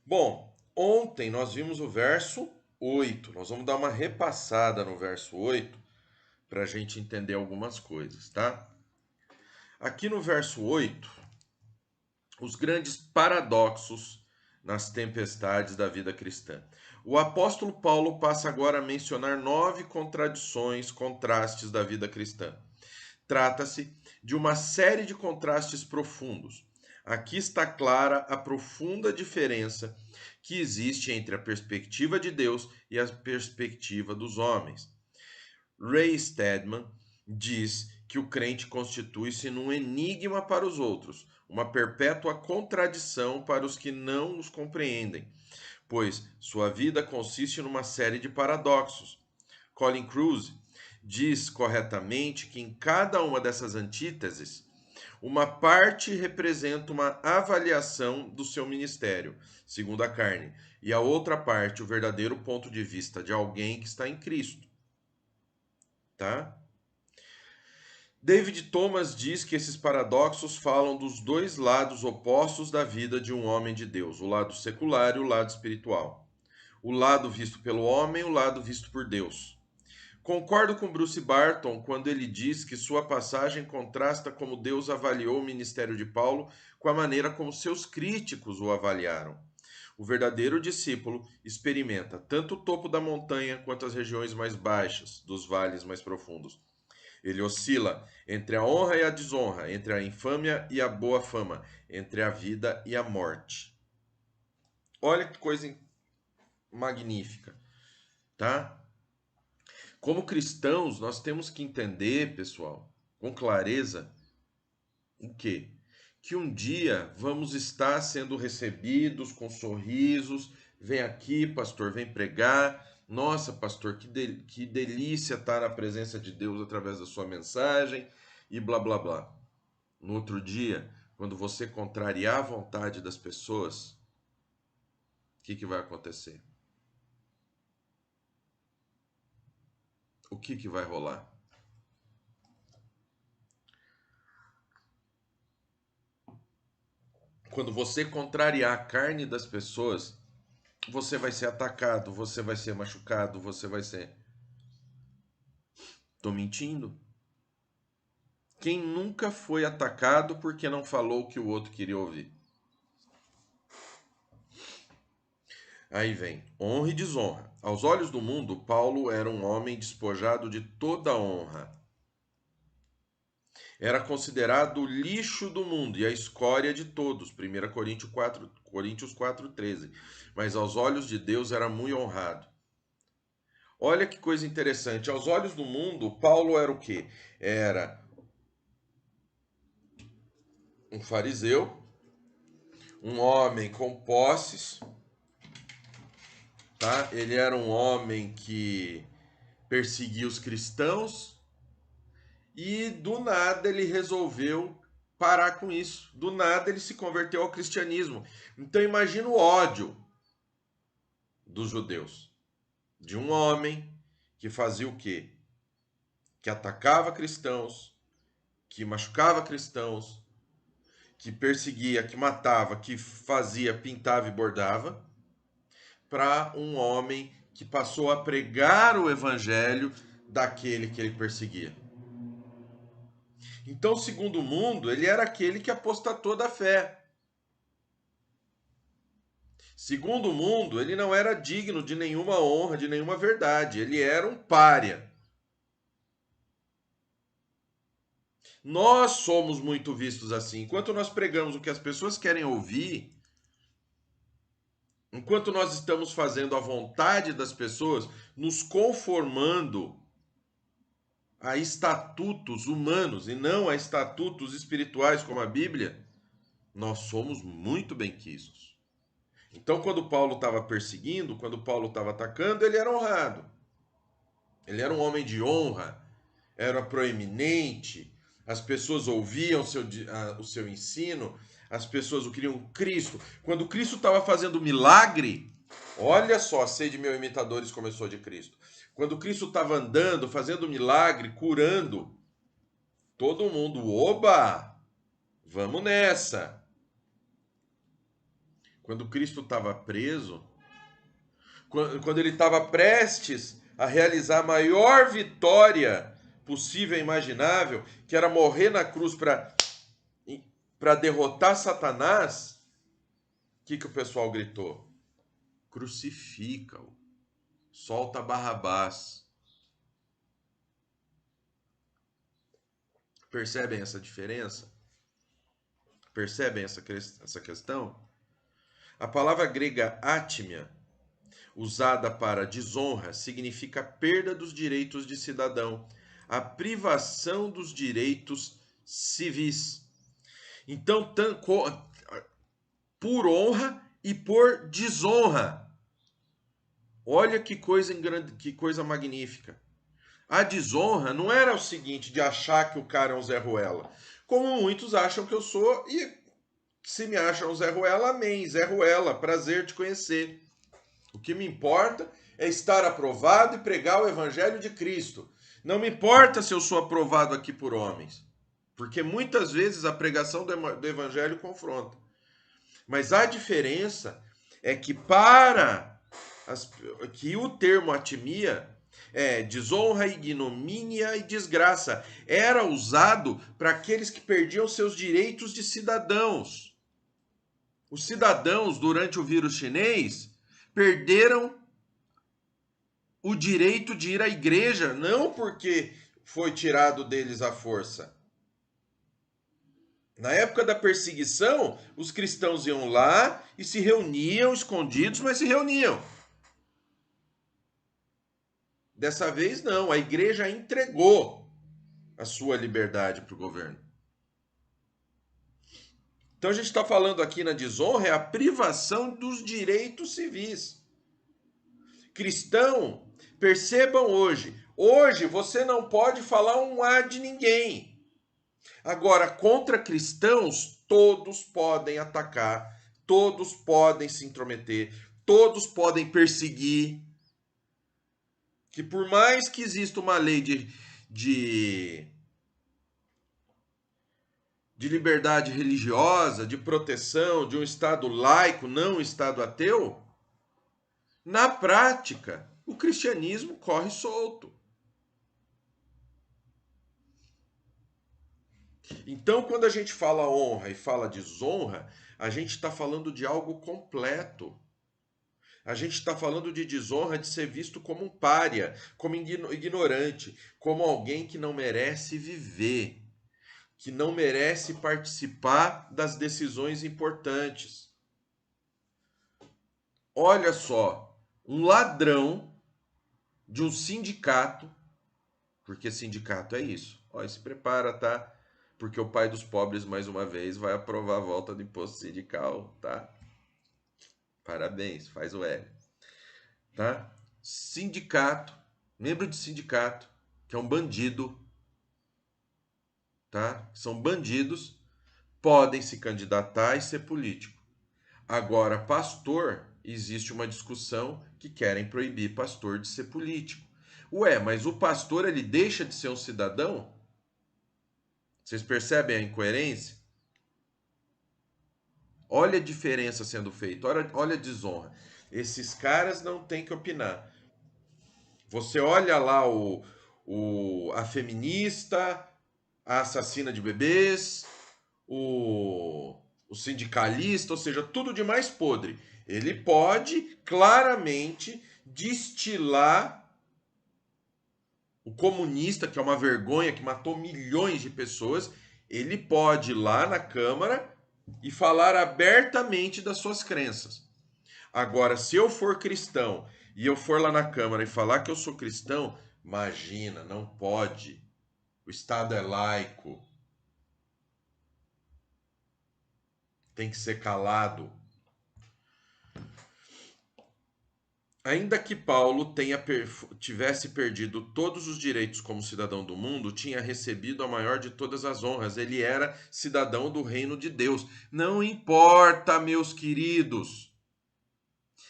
Bom, ontem nós vimos o verso 8. Nós vamos dar uma repassada no verso 8 para a gente entender algumas coisas, tá? Aqui no verso 8, os grandes paradoxos nas tempestades da vida cristã. O apóstolo Paulo passa agora a mencionar 9 contradições, contrastes da vida cristã. Trata-se de uma série de contrastes profundos. Aqui está clara a profunda diferença que existe entre a perspectiva de Deus e a perspectiva dos homens. Ray Stedman diz que o crente constitui-se num enigma para os outros, uma perpétua contradição para os que não os compreendem, pois sua vida consiste numa série de paradoxos. Colin Kruse diz corretamente que em cada uma dessas antíteses, uma parte representa uma avaliação do seu ministério, segundo a carne, e a outra parte, o verdadeiro ponto de vista de alguém que está em Cristo, tá? David Thomas diz que esses paradoxos falam dos dois lados opostos da vida de um homem de Deus, o lado secular e o lado espiritual. O lado visto pelo homem e o lado visto por Deus. Concordo com Bruce Barton quando ele diz que sua passagem contrasta como Deus avaliou o ministério de Paulo com a maneira como seus críticos o avaliaram. O verdadeiro discípulo experimenta tanto o topo da montanha quanto as regiões mais baixas, dos vales mais profundos. Ele oscila entre a honra e a desonra, entre a infâmia e a boa fama, entre a vida e a morte. Olha que coisa magnífica, tá? Como cristãos, nós temos que entender, pessoal, com clareza, o quê? Que um dia vamos estar sendo recebidos com sorrisos. Vem aqui, pastor, vem pregar. Nossa, pastor, que delícia estar na presença de Deus através da sua mensagem e blá blá blá. No outro dia, quando você contrariar a vontade das pessoas, que vai acontecer? O que vai rolar? Quando você contrariar a carne das pessoas, você vai ser atacado, você vai ser machucado, você vai ser. Tô mentindo? Quem nunca foi atacado porque não falou o que o outro queria ouvir? Aí vem honra e desonra. Aos olhos do mundo, Paulo era um homem despojado de toda honra. Era considerado o lixo do mundo e a escória de todos. 1 Coríntios 4:13. Mas aos olhos de Deus era muito honrado. Olha que coisa interessante. Aos olhos do mundo, Paulo era o quê? Era um fariseu, um homem com posses, tá? Ele era um homem que perseguia os cristãos e do nada ele resolveu parar com isso. Do nada ele se converteu ao cristianismo. Então imagina o ódio dos judeus de um homem que fazia o quê? Que atacava cristãos, que machucava cristãos, que perseguia, que matava, que fazia, pintava e bordava, para um homem que passou a pregar o evangelho daquele que ele perseguia. Então, segundo o mundo, ele era aquele que apostatou da fé. Segundo o mundo, ele não era digno de nenhuma honra, de nenhuma verdade. Ele era um pária. Nós somos muito vistos assim. Enquanto nós pregamos o que as pessoas querem ouvir, enquanto nós estamos fazendo a vontade das pessoas, nos conformando a estatutos humanos e não a estatutos espirituais como a Bíblia, nós somos muito benquistos. Então, quando Paulo estava perseguindo, quando Paulo estava atacando, ele era honrado. Ele era um homem de honra, era proeminente, as pessoas ouviam o seu ensino, as pessoas o queriam Cristo. Quando Cristo estava fazendo milagre, olha só, a sede de meus imitadores começou de Cristo. Quando Cristo estava andando, fazendo milagre, curando, todo mundo, oba, vamos nessa. quando Cristo estava preso, quando ele estava prestes a realizar a maior vitória possível e imaginável, que era morrer na cruz para derrotar Satanás, o que o pessoal gritou? Crucifica-o, solta Barrabás. Percebem essa diferença? Percebem essa questão? A palavra grega átmia, usada para desonra, significa perda dos direitos de cidadão, a privação dos direitos civis. Então, por honra e por desonra. Olha que coisa magnífica. A desonra não era o seguinte, de achar que o cara é um Zé Ruela. Como muitos acham que eu sou, e se me acham um Zé Ruela, amém. Zé Ruela, prazer te conhecer. O que me importa é estar aprovado e pregar o evangelho de Cristo. Não me importa se eu sou aprovado aqui por homens, porque muitas vezes a pregação do evangelho confronta. Mas a diferença é que que o termo atimia desonra, ignomínia e desgraça era usado para aqueles que perdiam seus direitos de cidadãos. Os cidadãos, durante o vírus chinês, perderam o direito de ir à igreja, não porque foi tirado deles à força. Na época da perseguição, os cristãos iam lá e se reuniam escondidos, mas se reuniam. Dessa vez não, a igreja entregou a sua liberdade para o governo. Então a gente está falando aqui na desonra, é a privação dos direitos civis. Cristão, percebam hoje você não pode falar um A de ninguém. Agora, contra cristãos, todos podem atacar, todos podem se intrometer, todos podem perseguir. Que por mais que exista uma lei de liberdade religiosa, de proteção, de um Estado laico, não um Estado ateu, na prática, o cristianismo corre solto. Então, quando a gente fala honra e fala desonra, a gente está falando de algo completo. A gente está falando de desonra, de ser visto como um pária, como ignorante, como alguém que não merece viver, que não merece participar das decisões importantes. Olha só, um ladrão de um sindicato, porque sindicato é isso. Olha, se prepara, tá? Porque o pai dos pobres, mais uma vez, vai aprovar a volta do imposto sindical, tá? Parabéns, faz o L. Tá? Sindicato, membro de sindicato, que é um bandido, tá? São bandidos, podem se candidatar e ser político. Agora, pastor, existe uma discussão que querem proibir pastor de ser político. Ué, mas o pastor, ele deixa de ser um cidadão? Vocês percebem a incoerência? Olha a diferença sendo feita, olha a desonra. Esses caras não têm que opinar. Você olha lá a feminista, a assassina de bebês, o sindicalista, ou seja, tudo de mais podre. Ele pode claramente destilar o comunista, que é uma vergonha, que matou milhões de pessoas, ele pode ir lá na Câmara e falar abertamente das suas crenças. Agora, se eu for cristão e eu for lá na Câmara e falar que eu sou cristão, imagina, não pode. O Estado é laico. Tem que ser calado. Ainda que Paulo tivesse perdido todos os direitos como cidadão do mundo, tinha recebido a maior de todas as honras. Ele era cidadão do reino de Deus. Não importa, meus queridos,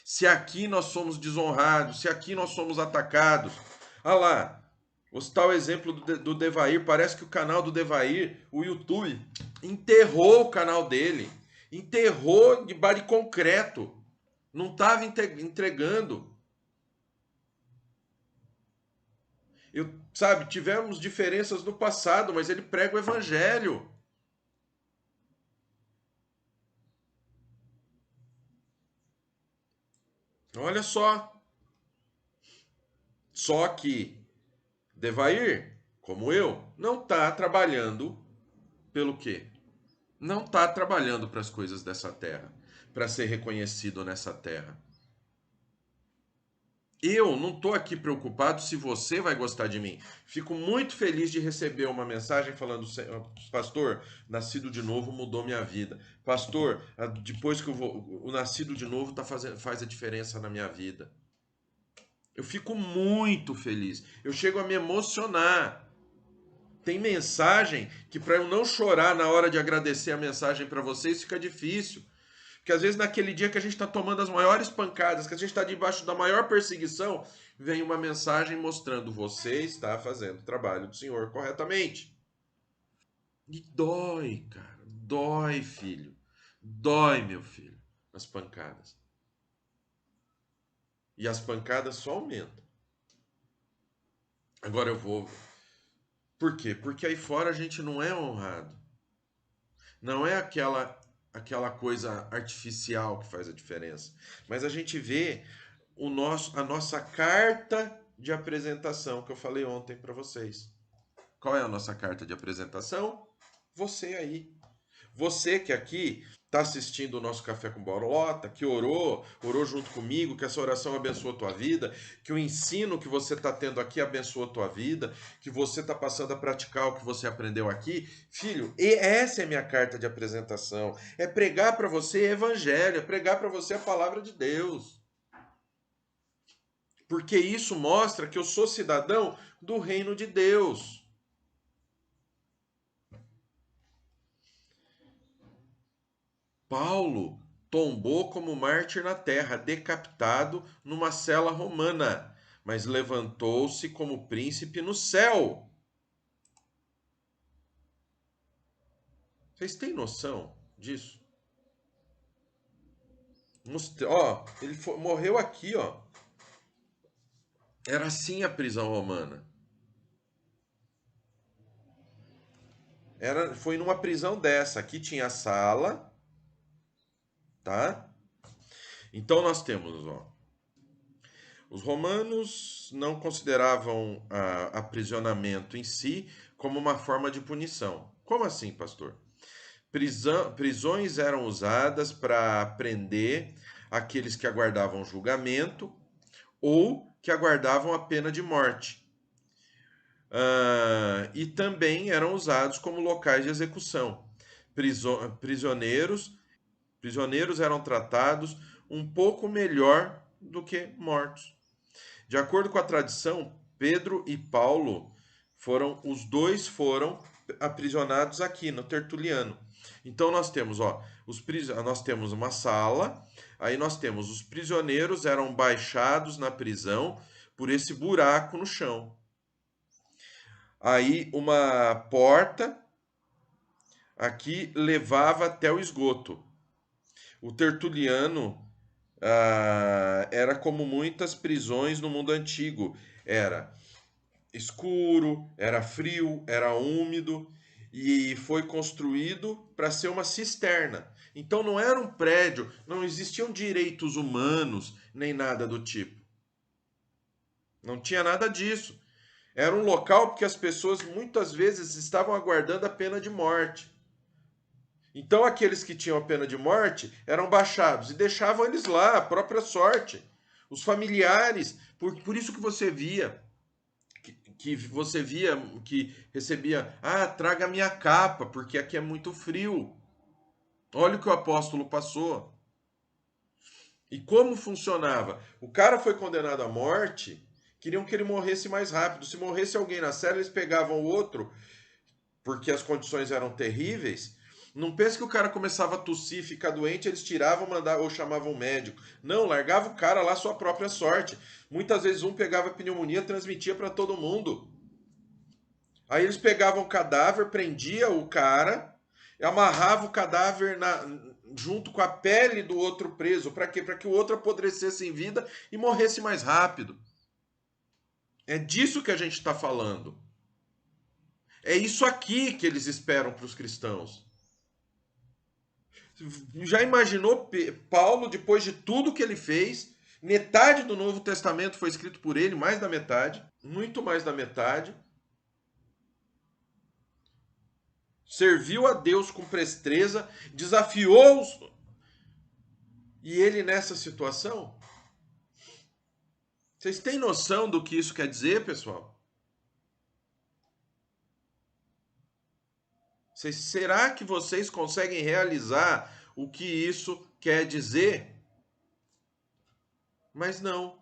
se aqui nós somos desonrados, se aqui nós somos atacados. Ah lá, vou citar o exemplo do Devair. Parece que o canal do Devair, o YouTube, enterrou o canal dele. Enterrou de bar de concreto. Não estava entregando. Sabe, tivemos diferenças no passado, mas ele prega o evangelho. Olha só. Só que Devair, como eu, não está trabalhando pelo quê? Não está trabalhando para as coisas dessa terra, para ser reconhecido nessa terra. Eu não estou aqui preocupado se você vai gostar de mim. Fico muito feliz de receber uma mensagem falando: pastor, nascido de novo mudou minha vida. Pastor, depois que o nascido de novo faz a diferença na minha vida. Eu fico muito feliz. Eu chego a me emocionar. Tem mensagem que para eu não chorar na hora de agradecer a mensagem para vocês fica difícil. Porque às vezes naquele dia que a gente está tomando as maiores pancadas, que a gente está debaixo da maior perseguição, vem uma mensagem mostrando: você está fazendo o trabalho do Senhor corretamente. E dói, cara. Dói, filho. Dói, meu filho, as pancadas. E as pancadas só aumentam. Agora eu vou. Por quê? Porque aí fora a gente não é honrado. Não é aquela coisa artificial que faz a diferença. Mas a gente vê a nossa carta de apresentação que eu falei ontem para vocês. Qual é a nossa carta de apresentação? Você aí. Você que aqui está assistindo o nosso Café com Borolota, que orou junto comigo, que essa oração abençoou a tua vida, que o ensino que você está tendo aqui abençoou a tua vida, que você está passando a praticar o que você aprendeu aqui. Filho, e essa é a minha carta de apresentação. É pregar para você evangelho, é pregar para você a palavra de Deus. Porque isso mostra que eu sou cidadão do reino de Deus. Paulo tombou como mártir na terra, decapitado numa cela romana, mas levantou-se como príncipe no céu. Vocês têm noção disso? Ó, ele morreu aqui, ó. Era assim a prisão romana. Foi numa prisão dessa. Aqui tinha a sala, tá? Então nós temos, ó, os romanos não consideravam aprisionamento em si como uma forma de punição. Como assim, pastor? Prisões eram usadas para prender aqueles que aguardavam julgamento ou que aguardavam a pena de morte. E também eram usados como locais de execução. Prisioneiros eram tratados um pouco melhor do que mortos. De acordo com a tradição, Pedro e Paulo os dois foram aprisionados aqui no Tertuliano. Então nós temos, ó, nós temos uma sala, aí nós temos os prisioneiros eram baixados na prisão por esse buraco no chão. Aí uma porta aqui levava até o esgoto. O Tertuliano era como muitas prisões no mundo antigo. Era escuro, era frio, era úmido e foi construído para ser uma cisterna. Então não era um prédio, não existiam direitos humanos nem nada do tipo. Não tinha nada disso. Era um local porque as pessoas muitas vezes estavam aguardando a pena de morte. Então aqueles que tinham a pena de morte eram baixados e deixavam eles lá, a própria sorte. Os familiares, por isso que você via que recebia: traga minha capa, porque aqui é muito frio. Olha o que o apóstolo passou. E como funcionava? O cara foi condenado à morte, queriam que ele morresse mais rápido. Se morresse alguém na cela, eles pegavam o outro, porque as condições eram terríveis. Não pense que o cara começava a tossir, ficar doente, eles tiravam, mandavam ou chamavam um médico. Não, largava o cara lá à sua própria sorte. Muitas vezes um pegava pneumonia, transmitia para todo mundo. Aí eles pegavam o cadáver, prendia o cara, amarrava o cadáver junto com a pele do outro preso. Para quê? Para que o outro apodrecesse em vida e morresse mais rápido. É disso que a gente está falando. É isso aqui que eles esperam para os cristãos. Já imaginou Paulo, depois de tudo que ele fez, metade do Novo Testamento foi escrito por ele, mais da metade, muito mais da metade. Serviu a Deus com presteza, desafiou-os. E ele nessa situação? Vocês têm noção do que isso quer dizer, pessoal? Será que vocês conseguem realizar o que isso quer dizer? Mas não.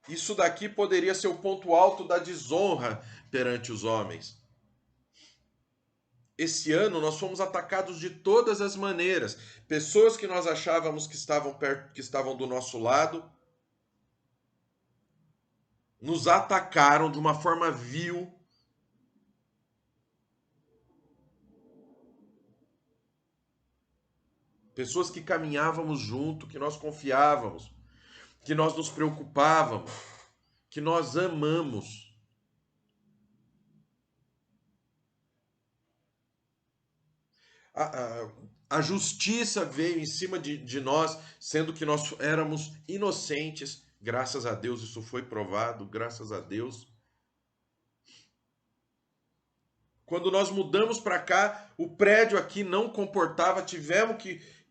Isso daqui poderia ser o ponto alto da desonra perante os homens. Esse ano nós fomos atacados de todas as maneiras. Pessoas que nós achávamos que estavam perto, que estavam do nosso lado, nos atacaram de uma forma vil. Pessoas que caminhávamos junto, que nós confiávamos, que nós nos preocupávamos, que nós amamos. A justiça veio em cima de nós, sendo que nós éramos inocentes. Graças a Deus isso foi provado, graças a Deus. Quando nós mudamos para cá, o prédio aqui não comportava, tivemos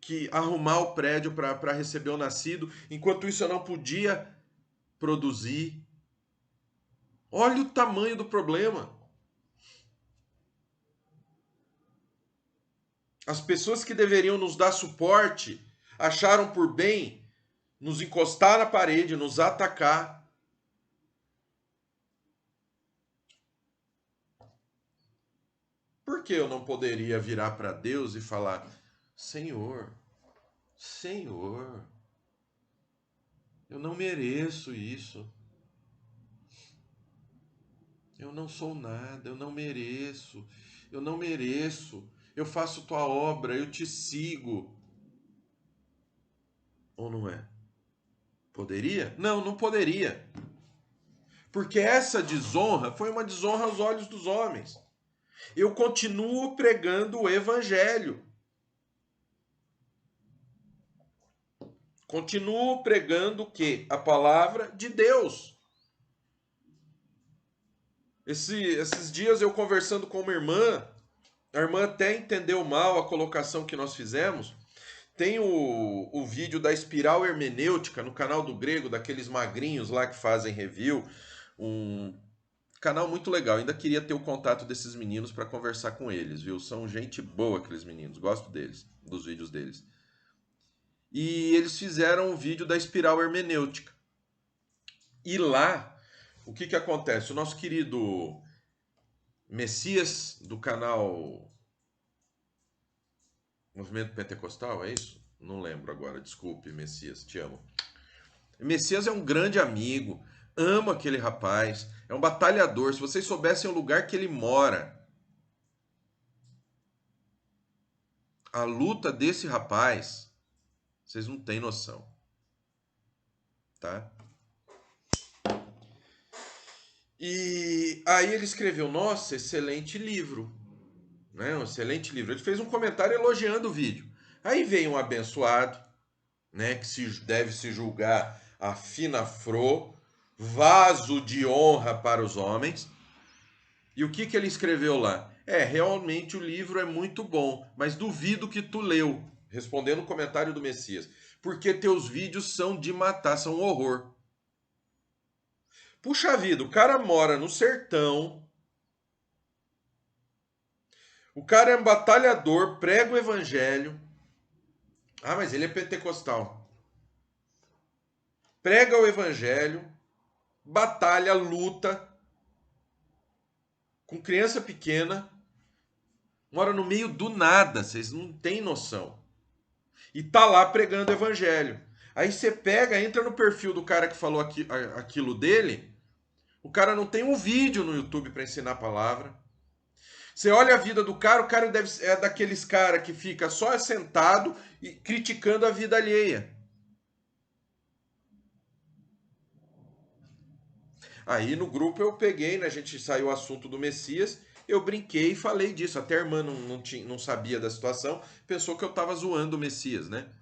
que arrumar o prédio para receber o nascido. Enquanto isso, eu não podia produzir. Olha o tamanho do problema. As pessoas que deveriam nos dar suporte acharam por bem nos encostar na parede, nos atacar. Por que eu não poderia virar para Deus e falar: Senhor, Senhor, eu não mereço isso. Eu não sou nada, eu não mereço. Eu não mereço. Eu faço tua obra, eu te sigo. Ou não é? Poderia? Não, não poderia. Porque essa desonra foi uma desonra aos olhos dos homens. Eu continuo pregando o evangelho. Continuo pregando o quê? A palavra de Deus. Esses dias eu conversando com uma irmã, a irmã até entendeu mal a colocação que nós fizemos. Tem o vídeo da Espiral Hermenêutica no canal do Grego, daqueles magrinhos lá que fazem review. Um canal muito legal. Ainda queria ter o contato desses meninos para conversar com eles, viu? São gente boa aqueles meninos. Gosto deles, dos vídeos deles. E eles fizeram um vídeo da Espiral Hermenêutica. E lá, o que acontece? O nosso querido Messias, do canal Movimento Pentecostal, é isso? Não lembro agora, desculpe, Messias, te amo. Messias é um grande amigo, amo aquele rapaz, é um batalhador. Se vocês soubessem o lugar que ele mora, a luta desse rapaz, vocês não têm noção, tá? E aí ele escreveu: nossa, excelente livro, né? Um excelente livro. Ele fez um comentário elogiando o vídeo. Aí veio um abençoado, né, que deve se julgar a fina fro, vaso de honra para os homens. E o que ele escreveu lá? Realmente o livro é muito bom, mas duvido que tu leu, respondendo o comentário do Messias, porque teus vídeos são de matar, são um horror. Puxa vida, o cara mora no sertão, o cara é um batalhador, prega o evangelho. Ah, mas ele é pentecostal. Prega o evangelho, batalha, luta, com criança pequena, mora no meio do nada, vocês não têm noção. E tá lá pregando o evangelho. Aí você pega, entra no perfil do cara que falou aquilo dele, o cara não tem um vídeo no YouTube para ensinar a palavra. Você olha a vida do cara, o cara é daqueles cara que fica só sentado e criticando a vida alheia. Aí no grupo eu peguei, né, a gente saiu o assunto do Messias, eu brinquei e falei disso. Até a irmã não sabia da situação, pensou que eu estava zoando o Messias, né?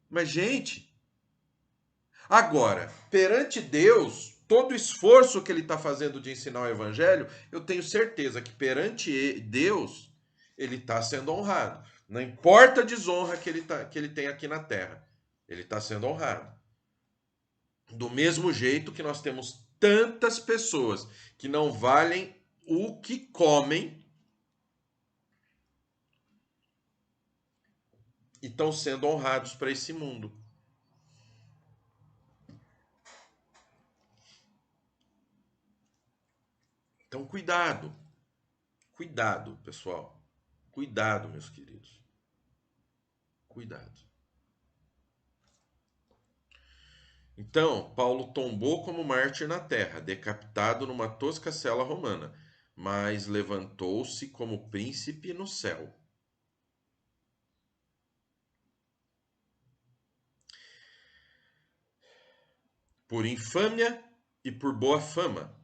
Mas, gente, agora, perante Deus, todo o esforço que ele está fazendo de ensinar o Evangelho, eu tenho certeza que perante Deus, ele está sendo honrado. Não importa a desonra que ele tem aqui na terra, ele está sendo honrado. Do mesmo jeito que nós temos tantas pessoas que não valem o que comem e estão sendo honrados para esse mundo. Então, cuidado. Cuidado, pessoal. Cuidado, meus queridos. Cuidado. Então, Paulo tombou como mártir na terra, decapitado numa tosca cela romana, mas levantou-se como príncipe no céu. Por infâmia e por boa fama.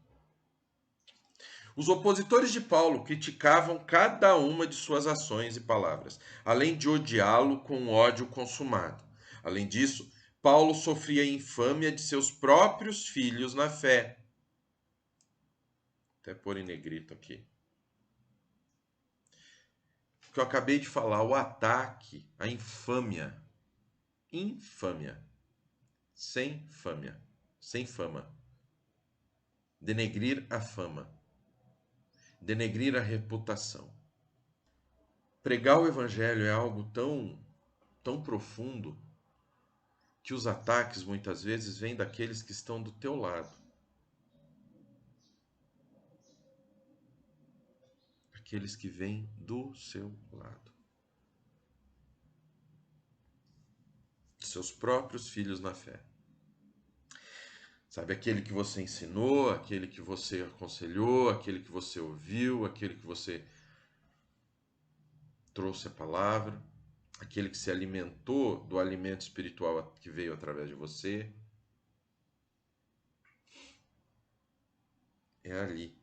Os opositores de Paulo criticavam cada uma de suas ações e palavras, além de odiá-lo com um ódio consumado. Além disso, Paulo sofria a infâmia de seus próprios filhos na fé. Até pôr em negrito aqui. O que eu acabei de falar, o ataque, a infâmia. Infâmia. Sem fâmia. Sem fama. Denegrir a fama. Denegrir a reputação. Pregar o evangelho é algo tão profundo que os ataques muitas vezes vêm daqueles que estão do teu lado. Aqueles que vêm do seu lado. Seus próprios filhos na fé. Sabe, aquele que você ensinou, aquele que você aconselhou, aquele que você ouviu, aquele que você trouxe a palavra, aquele que se alimentou do alimento espiritual que veio através de você. É ali.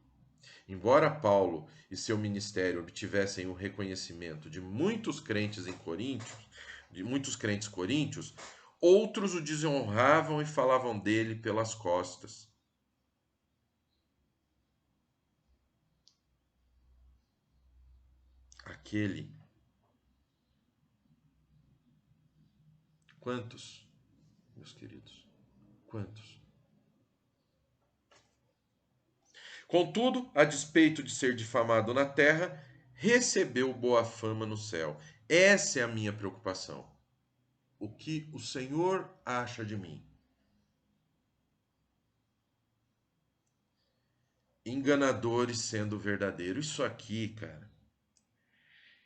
Embora Paulo e seu ministério obtivessem o reconhecimento de muitos crentes em Coríntios, de muitos crentes coríntios, outros o desonravam e falavam dele pelas costas. Aquele. Quantos, meus queridos? Quantos? Contudo, a despeito de ser difamado na terra, recebeu boa fama no céu. Essa é a minha preocupação. O que o Senhor acha de mim? Enganadores sendo verdadeiro. Isso aqui, cara.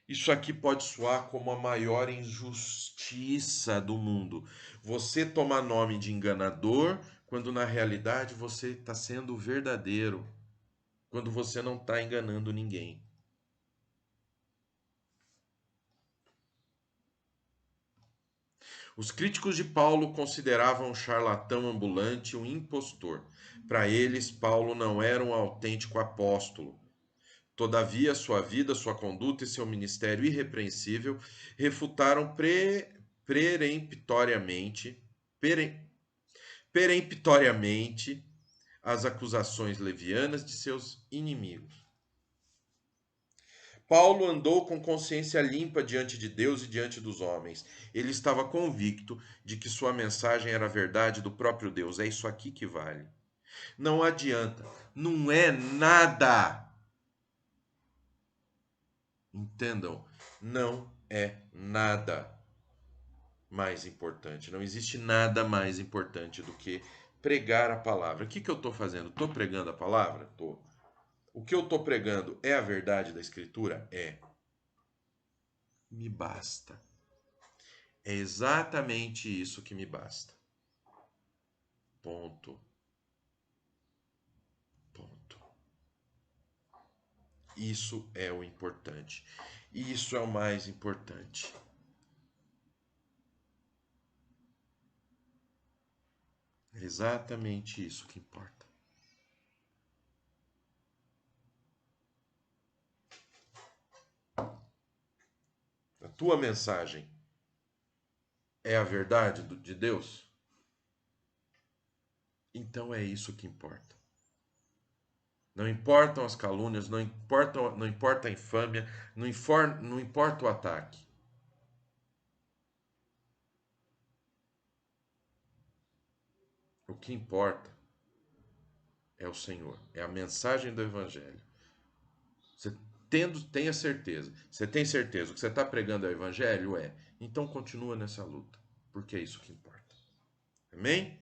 Isso aqui pode soar como a maior injustiça do mundo. Você tomar nome de enganador quando na realidade você está sendo verdadeiro. Quando você não está enganando ninguém. Os críticos de Paulo consideravam o charlatão ambulante um impostor. Para eles, Paulo não era um autêntico apóstolo. Todavia, sua vida, sua conduta e seu ministério irrepreensível refutaram peremptoriamente, pere- peremptoriamente as acusações levianas de seus inimigos. Paulo andou com consciência limpa diante de Deus e diante dos homens. Ele estava convicto de que sua mensagem era a verdade do próprio Deus. É isso aqui que vale. Não adianta. Não é nada. Entendam? Não é nada mais importante. Não existe nada mais importante do que pregar a palavra. O que eu estou fazendo? Estou pregando a palavra? Estou. O que eu estou pregando é a verdade da Escritura? É. Me basta. É exatamente isso que me basta. Ponto. Ponto. Isso é o importante. Isso é o mais importante. É exatamente isso que importa. A tua mensagem é a verdade de Deus? Então é isso que importa. Não importam as calúnias, não importa a infâmia, não importa o ataque. O que importa é o Senhor, é a mensagem do Evangelho. Você tenha certeza. Você tem certeza que você está pregando é o Evangelho? É. Então continua nessa luta, porque é isso que importa. Amém?